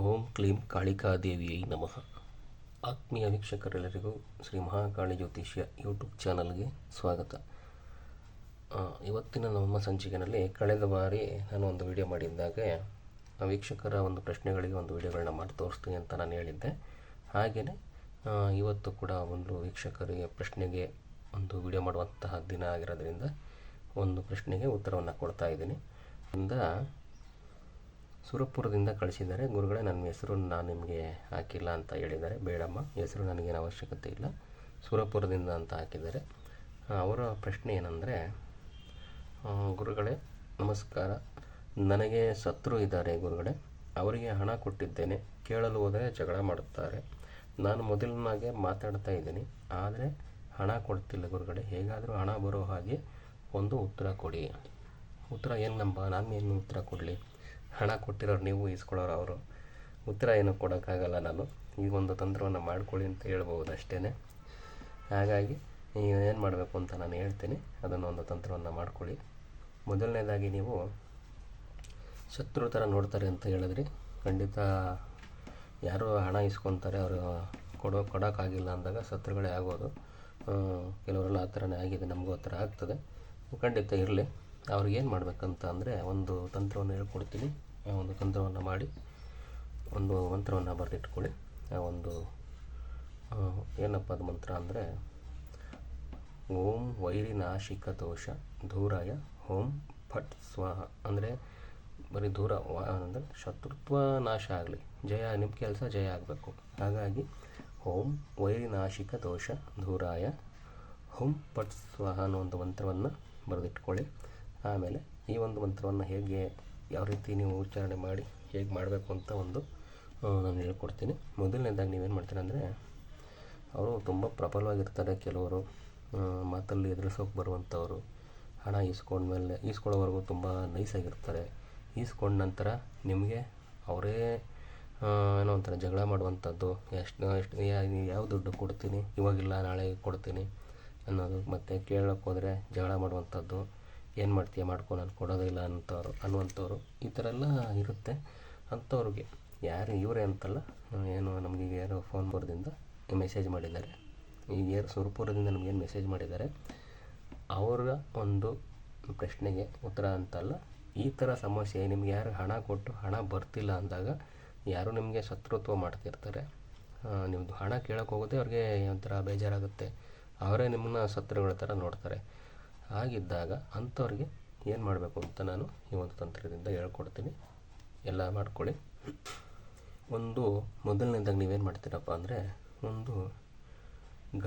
ಓಂ ಕ್ಲೀಂ ಕಾಳಿಕಾದೇವಿಯೈ ನಮಃ. ಆತ್ಮೀಯ ವೀಕ್ಷಕರೆಲ್ಲರಿಗೂ ಶ್ರೀ ಮಹಾಕಾಳಿ ಜ್ಯೋತಿಷ್ಯ ಯೂಟ್ಯೂಬ್ ಚಾನಲ್ಗೆ ಸ್ವಾಗತ. ಇವತ್ತಿನ ನಮ್ಮ ಸಂಚಿಕೆಯಲ್ಲಿ ಕಳೆದ ಬಾರಿ ನಾನು ಒಂದು ವಿಡಿಯೋ ಮಾಡಿದ್ದಾಗ ವೀಕ್ಷಕರ ಒಂದು ಪ್ರಶ್ನೆಗಳಿಗೆ ಒಂದು ವಿಡಿಯೋಗಳನ್ನ ಮಾಡಿ ತೋರಿಸ್ತೀನಿ ಅಂತ ನಾನು ಹೇಳಿದ್ದೆ. ಹಾಗೆಯೇ ಇವತ್ತು ಕೂಡ ಒಂದು ವೀಕ್ಷಕರಿಗೆ ಪ್ರಶ್ನೆಗೆ ಒಂದು ವಿಡಿಯೋ ಮಾಡುವಂತಹ ದಿನ ಆಗಿರೋದ್ರಿಂದ ಒಂದು ಪ್ರಶ್ನೆಗೆ ಉತ್ತರವನ್ನು ಕೊಡ್ತಾ ಇದ್ದೀನಿ. ಇಂದ ಸುರಪುರದಿಂದ ಕಳಿಸಿದ್ದಾರೆ. ಗುರುಗಳೇ, ನನ್ನ ಹೆಸರು ನಾನು ನಿಮಗೆ ಹಾಕಿಲ್ಲ ಅಂತ ಹೇಳಿದ್ದಾರೆ. ಬೇಡಮ್ಮ, ಹೆಸರು ನನಗೇನು ಅವಶ್ಯಕತೆ ಇಲ್ಲ, ಸುರಪುರದಿಂದ ಅಂತ ಹಾಕಿದ್ದಾರೆ. ಅವರ ಪ್ರಶ್ನೆ ಏನಂದರೆ, ಗುರುಗಳೇ ನಮಸ್ಕಾರ, ನನಗೆ ಶತ್ರು ಇದ್ದಾರೆ ಗುರುಗಳೇ, ಅವರಿಗೆ ಹಣ ಕೊಟ್ಟಿದ್ದೇನೆ, ಕೇಳಲು ಹೋದರೆ ಜಗಳ ಮಾಡುತ್ತಾರೆ. ನಾನು ಮೊದಲನಾಗೆ ಮಾತಾಡ್ತಾ ಇದ್ದೀನಿ, ಆದರೆ ಹಣ ಕೊಡ್ತಿಲ್ಲ ಗುರುಗಳೇ, ಹೇಗಾದರೂ ಹಣ ಬರೋ ಹಾಗೆ ಒಂದು ಉತ್ತರ ಕೊಡಿ. ಉತ್ತರ ಏನು ನಾನು ಏನು ಉತ್ತರ ಕೊಡಲಿ? ಹಣ ಕೊಟ್ಟಿರೋರು ನೀವು, ಇಸ್ಕೊಳ್ಳೋರು ಅವರು. ಉತ್ತರ ಏನು ಕೊಡೋಕ್ಕಾಗಲ್ಲ. ನಾನು ಈ ಒಂದು ತಂತ್ರವನ್ನು ಮಾಡ್ಕೊಳ್ಳಿ ಅಂತ ಹೇಳ್ಬೋದು ಅಷ್ಟೇ. ಹಾಗಾಗಿ ನೀವು ಏನು ಮಾಡಬೇಕು ಅಂತ ನಾನು ಹೇಳ್ತೀನಿ, ಅದನ್ನು ಒಂದು ತಂತ್ರವನ್ನು ಮಾಡ್ಕೊಳ್ಳಿ. ಮೊದಲನೇದಾಗಿ ನೀವು ಶತ್ರು ಥರ ನೋಡ್ತಾರೆ ಅಂತ ಹೇಳಿದ್ರಿ. ಖಂಡಿತ ಯಾರು ಹಣ ಇಸ್ಕೊತಾರೆ ಅವರು ಕೊಡೋಕ್ಕಾಗಿಲ್ಲ ಅಂದಾಗ ಶತ್ರುಗಳೇ ಆಗೋದು. ಕೆಲವರೆಲ್ಲ ಆ ಥರನೇ ಆಗಿದೆ, ನಮಗೂ ಆ ಥರ ಆಗ್ತದೆ. ಖಂಡಿತ ಇರಲಿ. ಅವ್ರಿಗೇನು ಮಾಡಬೇಕಂತ ಅಂದರೆ ಒಂದು ತಂತ್ರವನ್ನು ಹೇಳ್ಕೊಡ್ತೀನಿ. ಆ ಒಂದು ತಂತ್ರವನ್ನು ಮಾಡಿ ಒಂದು ಮಂತ್ರವನ್ನು ಬರೆದಿಟ್ಕೊಳ್ಳಿ. ಆ ಒಂದು ಏನಪ್ಪ ಅದು ಮಂತ್ರ ಅಂದರೆ, ಓಂ ವೈರಿನಾಶಿಕ ದೋಷ ದೂರಾಯ ಓಂ ಫಟ್ ಸ್ವಾಹ. ಅಂದರೆ ಬರೀ ದೂರ ಅಂದರೆ ಶತ್ರುತ್ವ ನಾಶ ಆಗಲಿ, ಜಯ, ನಿಮ್ಮ ಕೆಲಸ ಜಯ ಆಗಬೇಕು. ಹಾಗಾಗಿ ಓಂ ವೈರಿನಾಶಿಕ ದೋಷ ದೂರಾಯ ಓಂ ಫಟ್ ಸ್ವಾಹ ಅನ್ನೋ ಒಂದು ಮಂತ್ರವನ್ನು ಬರೆದಿಟ್ಕೊಳ್ಳಿ. ಆಮೇಲೆ ಈ ಒಂದು ಮಂತ್ರವನ್ನು ಯಾವ ರೀತಿ ನೀವು ಉಚ್ಚಾರಣೆ ಮಾಡಿ ಹೇಗೆ ಮಾಡಬೇಕು ಅಂತ ಒಂದು ನಾನು ಹೇಳ್ಕೊಡ್ತೀನಿ. ಮೊದಲನೇದಾಗಿ ನೀವೇನು ಮಾಡ್ತೀರ ಅಂದರೆ, ಅವರು ತುಂಬ ಪ್ರಬಲವಾಗಿರ್ತಾರೆ. ಕೆಲವರು ಮಾತಲ್ಲಿ ಎದುರಿಸೋಕೆ ಬರುವಂಥವ್ರು. ಹಣ ಈಸ್ಕೊಳ್ಳೋವರೆಗೂ ತುಂಬ ನೈಸಾಗಿರ್ತಾರೆ. ಈಸ್ಕೊಂಡ ನಂತರ ನಿಮಗೆ ಅವರೇ ಏನೋ ಒಂಥರ ಜಗಳ ಮಾಡುವಂಥದ್ದು. ಎಷ್ಟು ಯಾವ ದುಡ್ಡು ಕೊಡ್ತೀನಿ, ಇವಾಗಿಲ್ಲ ನಾಳೆ ಕೊಡ್ತೀನಿ ಅನ್ನೋದು. ಮತ್ತು ಕೇಳೋಕ್ಕೆ ಹೋದರೆ ಜಗಳ ಮಾಡುವಂಥದ್ದು. ಏನು ಮಾಡ್ತೀಯ ಮಾಡ್ಕೊ, ನಾನು ಕೊಡೋದಿಲ್ಲ ಅನ್ನುವಂಥವ್ರು. ಈ ಥರ ಎಲ್ಲ ಇರುತ್ತೆ. ಅಂಥವ್ರಿಗೆ ಯಾರು ಇವರೇ ಅಂತಲ್ಲ, ಏನು ನಮಗೆ ಯಾರೋ ಫೋನ್ ಬರೋದಿಂದ ಮೆಸೇಜ್ ಮಾಡಿದ್ದಾರೆ, ಈಗ ಸುರಪುರದಿಂದ ನಮಗೇನು ಮೆಸೇಜ್ ಮಾಡಿದ್ದಾರೆ, ಅವರ ಒಂದು ಪ್ರಶ್ನೆಗೆ ಉತ್ತರ ಅಂತಲ್ಲ. ಈ ಥರ ಸಮಸ್ಯೆ ನಿಮ್ಗೆ ಯಾರು ಹಣ ಕೊಟ್ಟು ಹಣ ಬರ್ತಿಲ್ಲ ಅಂದಾಗ ಯಾರು ನಿಮಗೆ ಶತ್ರುತ್ವ ಮಾಡ್ತಿರ್ತಾರೆ. ನಿಮ್ಮದು ಹಣ ಕೇಳೋಕ್ಕೆ ಹೋಗೋದೇ ಅವ್ರಿಗೆ ಒಂಥರ ಬೇಜಾರಾಗುತ್ತೆ. ಅವರೇ ನಿಮ್ಮನ್ನ ಶತ್ರುಗಳ ಥರ ನೋಡ್ತಾರೆ. ಹಾಗಿದ್ದಾಗ ಅಂಥವ್ರಿಗೆ ಏನು ಮಾಡಬೇಕು ಅಂತ ನಾನು ಈ ಒಂದು ತಂತ್ರದಿಂದ ಹೇಳ್ಕೊಡ್ತೀನಿ. ಎಲ್ಲ ಮಾಡ್ಕೊಳ್ಳಿ. ಒಂದು ಮೊದಲನೇದಾಗಿ ನೀವೇನು ಮಾಡ್ತೀರಪ್ಪ ಅಂದರೆ, ಒಂದು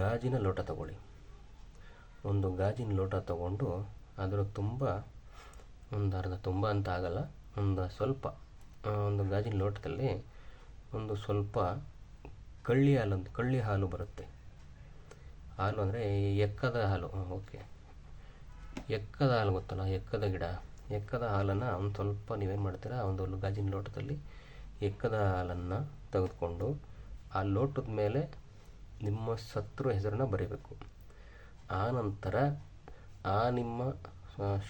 ಗಾಜಿನ ಲೋಟ ತಗೊಳ್ಳಿ. ಒಂದು ಗಾಜಿನ ಲೋಟ ತಗೊಂಡು ಅದರ ತುಂಬ ಒಂದು ಅರ್ಧ, ತುಂಬ ಅಂತ ಆಗಲ್ಲ, ಒಂದು ಸ್ವಲ್ಪ, ಒಂದು ಗಾಜಿನ ಲೋಟದಲ್ಲಿ ಒಂದು ಸ್ವಲ್ಪ ಕಳ್ಳಿ ಹಾಲು ಬರುತ್ತೆ. ಹಾಲು ಅಂದರೆ ಎಕ್ಕದ ಹಾಲು. ಓಕೆ, ಎಕ್ಕದ ಹಾಲು ಗೊತ್ತಲ್ಲ, ಎಕ್ಕದ ಗಿಡ. ಎಕ್ಕದ ಹಾಲನ್ನು ಒಂದು ಸ್ವಲ್ಪ ನೀವೇನು ಮಾಡ್ತೀರಾ, ಒಂದು ಗಾಜಿನ ಲೋಟದಲ್ಲಿ ಎಕ್ಕದ ಹಾಲನ್ನು ತೆಗೆದುಕೊಂಡು ಆ ಲೋಟದ ಮೇಲೆ ನಿಮ್ಮ ಶತ್ರು ಹೆಸರನ್ನು ಬರೀಬೇಕು. ಆ ನಂತರ ನಿಮ್ಮ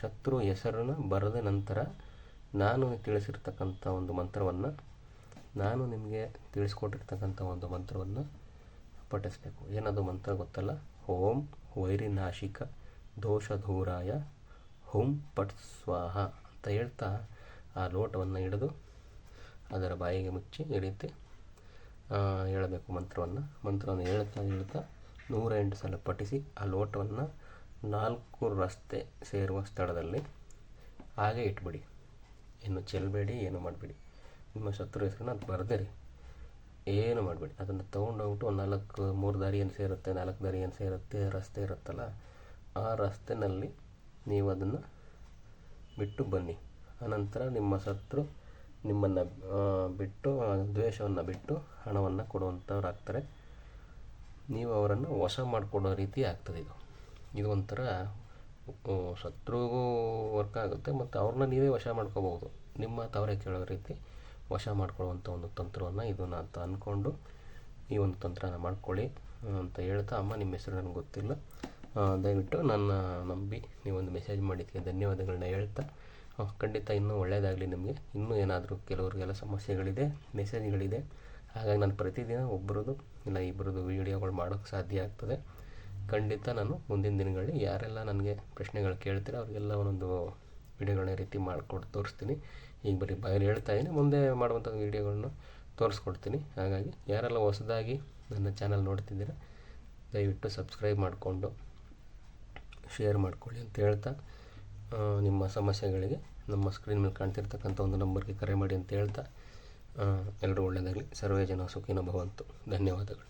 ಶತ್ರು ಹೆಸರನ್ನು ಬರೆದ ನಂತರ ನಾನು ತಿಳಿಸಿರ್ತಕ್ಕಂಥ ಒಂದು ಮಂತ್ರವನ್ನು, ನಾನು ನಿಮಗೆ ತಿಳಿಸ್ಕೊಟ್ಟಿರ್ತಕ್ಕಂಥ ಒಂದು ಮಂತ್ರವನ್ನು ಪಠಿಸಬೇಕು. ಏನದು ಮಂತ್ರ ಗೊತ್ತಲ್ಲ? ಓಂ ವೈರಿನಾಶಿಕ ದೋಷ ದೂರಾಯ ಓಂ ಪಟ್ ಸ್ವಾಹ ಅಂತ ಹೇಳ್ತಾ ಆ ಲೋಟವನ್ನು ಹಿಡಿದು ಅದರ ಬಾಯಿಗೆ ಮುಚ್ಚಿ ಈ ರೀತಿ ಹೇಳಬೇಕು ಮಂತ್ರವನ್ನು ಹೇಳ್ತಾ 108 ಸಲ ಪಠಿಸಿ ಆ ಲೋಟವನ್ನು 4 ರಸ್ತೆ ಸೇರುವ ಸ್ಥಳದಲ್ಲಿ ಹಾಗೆ ಇಟ್ಬಿಡಿ. ಇನ್ನು ಚೆಲ್ಲಬೇಡಿ, ಏನು ಮಾಡಬೇಡಿ. ನಿಮ್ಮ ಶತ್ರು ಹೆಸರನ್ನ ಅದು ಬರೆದಿರಿ, ಏನು ಮಾಡಬೇಡಿ. ಅದನ್ನು ತೊಗೊಂಡೋಗ್ಬಿಟ್ಟು 3 ದಾರಿ ಏನು ಸೇರುತ್ತೆ, 4 ದಾರಿ ಏನು ಸೇರುತ್ತೆ, ರಸ್ತೆ ಇರುತ್ತಲ್ಲ, ಆ ರಸ್ತೆಯಲ್ಲಿ ನೀವು ಅದನ್ನು ಬಿಟ್ಟು ಬನ್ನಿ. ಆನಂತರ ನಿಮ್ಮ ಶತ್ರು ನಿಮ್ಮನ್ನು ಬಿಟ್ಟು, ದ್ವೇಷವನ್ನು ಬಿಟ್ಟು ಹಣವನ್ನು ಕೊಡುವಂಥವ್ರು ಆಗ್ತಾರೆ. ನೀವು ಅವರನ್ನು ವಶ ಮಾಡಿಕೊಡೋ ರೀತಿ ಆಗ್ತದೆ. ಇದು ಒಂಥರ ಶತ್ರುಗೂ ವರ್ಕ್ ಆಗುತ್ತೆ, ಮತ್ತು ಅವ್ರನ್ನ ನೀವೇ ವಶ ಮಾಡ್ಕೋಬೋದು. ನಿಮ್ಮ ತವರೇ ಕೇಳೋ ರೀತಿ ವಶ ಮಾಡ್ಕೊಳ್ಳುವಂಥ ಒಂದು ತಂತ್ರವನ್ನು ಇದನ್ನು ಅಂತ ಅಂದ್ಕೊಂಡು ಈ ಒಂದು ತಂತ್ರನ ಮಾಡ್ಕೊಳ್ಳಿ ಅಂತ ಹೇಳ್ತಾ, ಅಮ್ಮ ನಿಮ್ಮ ಹೆಸರು ನನಗೆ ಗೊತ್ತಿಲ್ಲ, ದಯವಿಟ್ಟು ನನ್ನ ನಂಬಿ ನೀವೊಂದು ಮೆಸೇಜ್ ಮಾಡಿದ್ದಕ್ಕೆ ಧನ್ಯವಾದಗಳನ್ನ ಹೇಳ್ತಾ, ಖಂಡಿತ ಇನ್ನೂ ಒಳ್ಳೆಯದಾಗಲಿ ನಿಮಗೆ. ಇನ್ನೂ ಏನಾದರೂ ಕೆಲವರಿಗೆಲ್ಲ ಸಮಸ್ಯೆಗಳಿದೆ, ಮೆಸೇಜ್ಗಳಿದೆ, ಹಾಗಾಗಿ ನಾನು ಪ್ರತಿದಿನ ಒಬ್ಬರದು ಇಲ್ಲ ಇಬ್ಬರದು ವೀಡಿಯೋಗಳು ಮಾಡೋಕ್ಕೆ ಸಾಧ್ಯ ಆಗ್ತದೆ. ಖಂಡಿತ ನಾನು ಮುಂದಿನ ದಿನಗಳಲ್ಲಿ ಯಾರೆಲ್ಲ ನನಗೆ ಪ್ರಶ್ನೆಗಳು ಕೇಳ್ತೀರೋ ಅವ್ರಿಗೆಲ್ಲ ಒಂದೊಂದು ವೀಡಿಯೋಗಳನ್ನ ರೀತಿ ಮಾಡಿಕೊಟ್ಟು ತೋರಿಸ್ತೀನಿ. ಈಗ ಬರೀ ಬಾಯಲ್ಲಿ ಹೇಳ್ತಾ ಇದ್ದೀನಿ, ಮುಂದೆ ಮಾಡುವಂಥ ವೀಡಿಯೋಗಳನ್ನ ತೋರಿಸ್ಕೊಡ್ತೀನಿ. ಹಾಗಾಗಿ ಯಾರೆಲ್ಲ ಹೊಸದಾಗಿ ನನ್ನ ಚಾನಲ್ ನೋಡ್ತಿದ್ದೀರ ದಯವಿಟ್ಟು ಸಬ್ಸ್ಕ್ರೈಬ್ ಮಾಡಿಕೊಂಡು ಶೇರ್ ಮಾಡ್ಕೊಳ್ಳಿ ಅಂತ ಹೇಳ್ತಾ, ನಿಮ್ಮ ಸಮಸ್ಯೆಗಳಿಗೆ ನಮ್ಮ ಸ್ಕ್ರೀನ್ ಮೇಲೆ ಕಾಣ್ತಿರ್ತಕ್ಕಂಥ ಒಂದು ನಂಬರ್ಗೆ ಕರೆ ಮಾಡಿ ಅಂತ ಹೇಳ್ತಾ, ಎಲ್ಲರೂ ಒಳ್ಳೆಯದಾಗಲಿ. ಸರ್ವೇ ಜನ ಸುಖಿನೋ ಭವಂತು. ಧನ್ಯವಾದಗಳು.